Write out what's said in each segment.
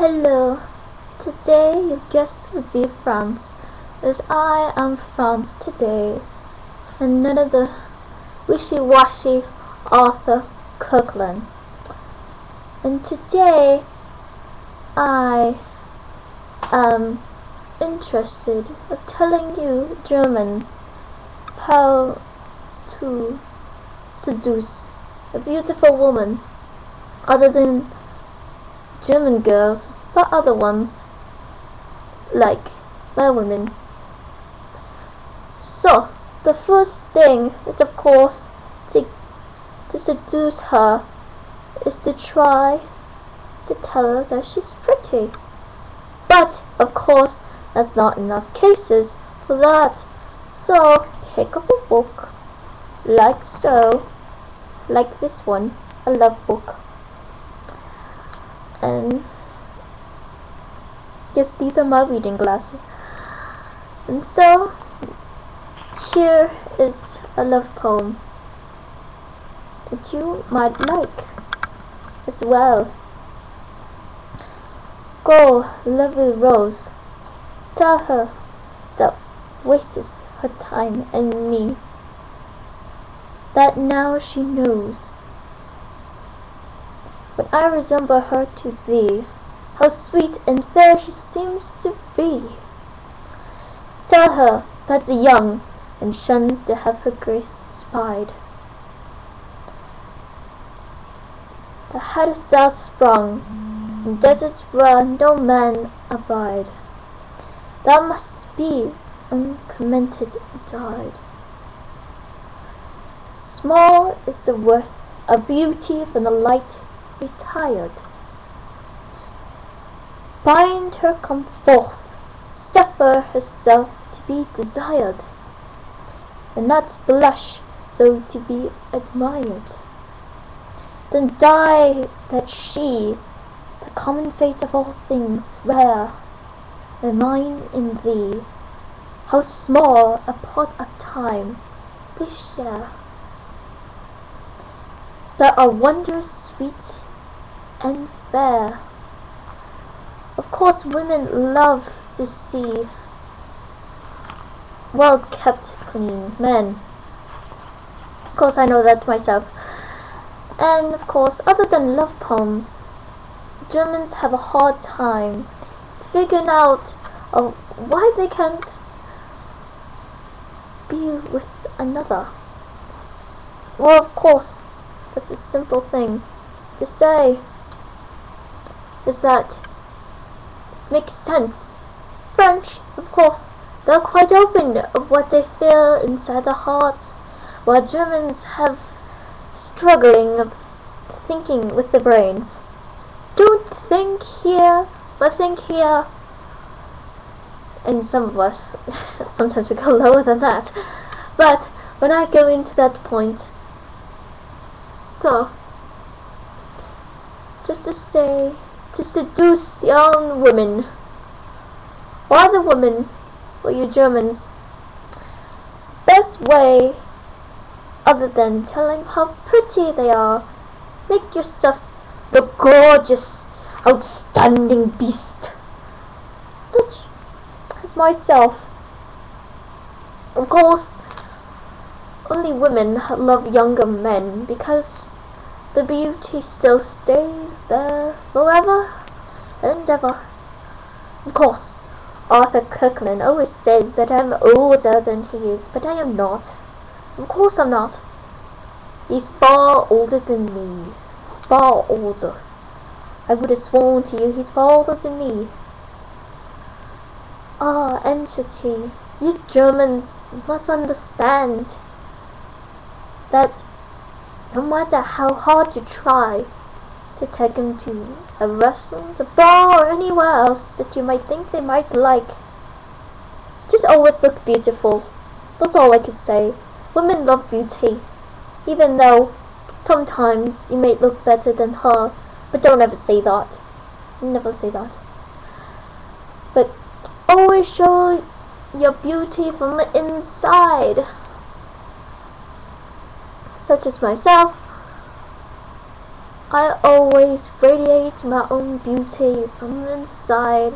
Hello, today your guest will be France, as I am France today, and none of the wishy-washy Arthur Kirkland. And today I am interested of telling you Germans how to seduce a beautiful woman, other than German girls, but other ones, like my women. So, the first thing is, of course, to seduce her, is to try to tell her that she's pretty. But, of course, that's not enough cases for that. So, pick up a book, like so, like this one, a love book. And yes, these are my reading glasses. And so, here is a love poem that you might like as well. Go, lovely rose, tell her that wastes her time and me, that now she knows. When I resemble her to thee, how sweet and fair she seems to be. Tell her that the young and shuns to have her grace spied. That hadst thou sprung in deserts where no man abide, thou must be uncommented and died. Small is the worth of beauty from the light retired. Bind her come forth, suffer herself to be desired, and not blush so to be admired. Then die that she, the common fate of all things rare, may mine in thee, how small a part of time we share. There are wonders sweet and fair. Of course, women love to see well-kept, clean men. Of course, I know that myself. And of course, other than love poems, Germans have a hard time figuring out why they can't be with another. Well, of course, that's a simple thing to say, is that it makes sense. French, of course, they're quite open of what they feel inside their hearts, while Germans have struggling of thinking with the brains. Don't think here, but think here. And some of us, sometimes we go lower than that. But we're not going to that point. So, just to say, to seduce young women, or other women, or you Germans, it's the best way, other than telling how pretty they are, make yourself the gorgeous, outstanding beast, such as myself. Of course, only women love younger men, because the beauty still stays there forever and ever. Of course, Arthur Kirkland always says that I'm older than he is, but I am not. Of course I'm not. He's far older than me. Far older. I would have sworn to you he's far older than me. Ah, entity, you Germans must understand that no matter how hard you try to take him to a restaurant, a bar, or anywhere else that you might think they might like, just always look beautiful. That's all I can say. Women love beauty, even though sometimes you may look better than her, but don't ever say that. Never say that. But always show your beauty from the inside. Such as myself, I always radiate my own beauty from the inside.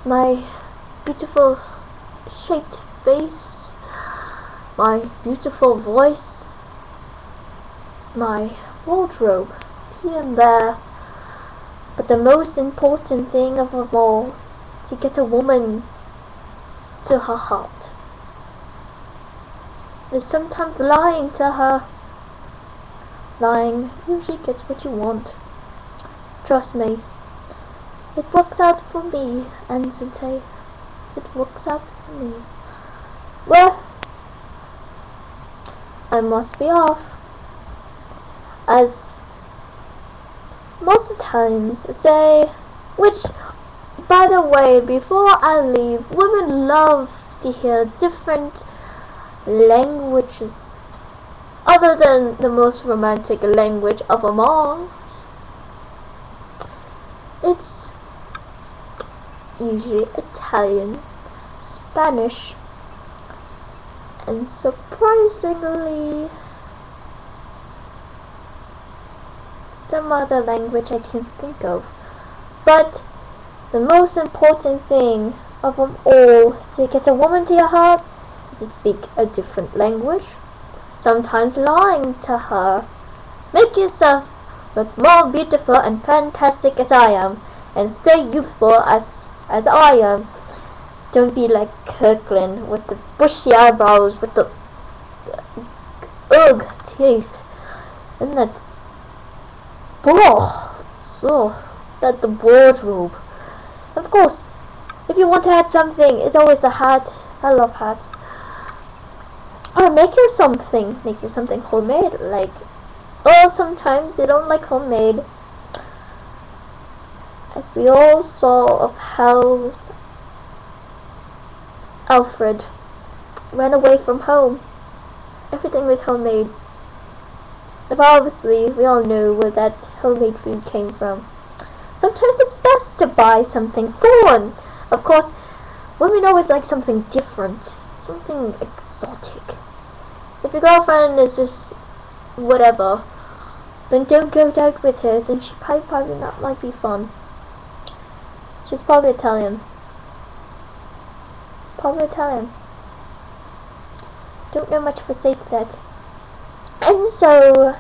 My beautiful shaped face, my beautiful voice, my wardrobe here and there. But the most important thing of all, to get a woman to her heart, is sometimes lying to her. Lying usually gets what you want. Trust me. It works out for me, Anzante. It works out for me. Well, I must be off. As most Italians say, which, by the way, before I leave, women love to hear different languages other than the most romantic language of them all. It's usually Italian, Spanish, and surprisingly some other language I can't think of. But the most important thing of them all to get a woman to your heart is to speak a different language, sometimes lying to her. Make yourself look more beautiful and fantastic as I am, and stay youthful as I am. Don't be like Kirkland with the bushy eyebrows, with the ugh teeth, and that that the wardrobe. Of course, if you want to add something, it's always the hat. I love hats. Or make you something homemade, like, or sometimes they don't like homemade, as we all saw of how Alfred ran away from home. Everything was homemade. But obviously, we all know where that homemade food came from. Sometimes it's best to buy something foreign. Of course, women always like something different, something exotic. If your girlfriend is just whatever, then don't go out with her. Then she probably not might be fun. She's probably Italian. Probably Italian. Don't know much to say to that. And so,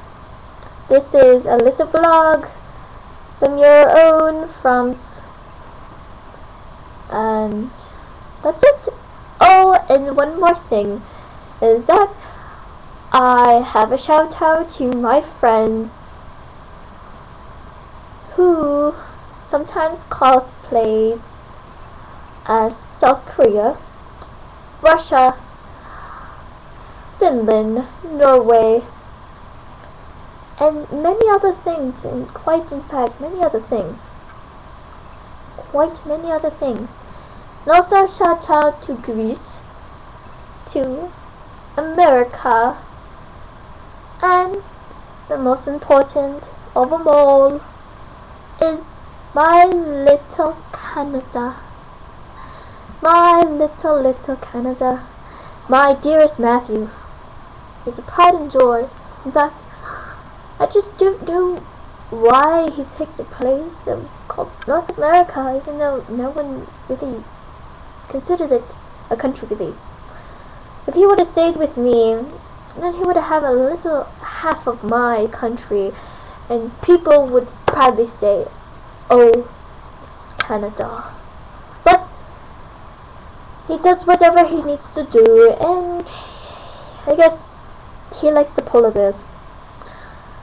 this is a little vlog from your own France. And that's it. Oh, and one more thing is that I have a shout out to my friends who sometimes cosplays as South Korea, Russia, Finland, Norway, and many other things, and quite in fact many other things. And also a shout out to Greece, to America, and the most important of them all is my little Canada. My little Canada. My dearest Matthew. It's a pride and joy. In fact, I just don't know why he picked a place called North America, even though no one really considered it a country really. If he would have stayed with me, then he would have a little half of my country, and people would probably say, oh, it's Canada. But he does whatever he needs to do, and I guess he likes the polar bears.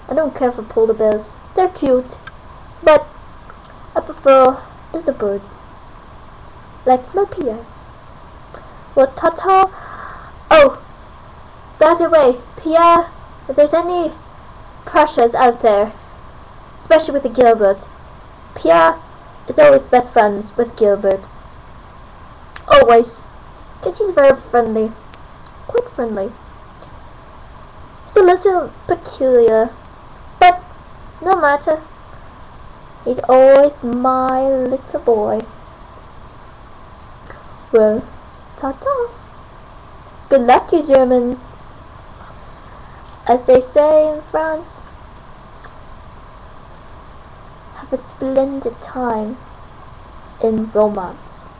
I don't care for polar bears. They're cute, but I prefer little birds, like my Pierre. Well, ta-ta. Oh, by the way, Pierre, if there's any Prussians out there, especially with the Gilbert, Pierre is always best friends with Gilbert. Always. Because he's very friendly. Quite friendly. He's a little peculiar, but no matter. He's always my little boy. Well, ta-ta. Good luck, you Germans. As they say in France, have a splendid time in romance.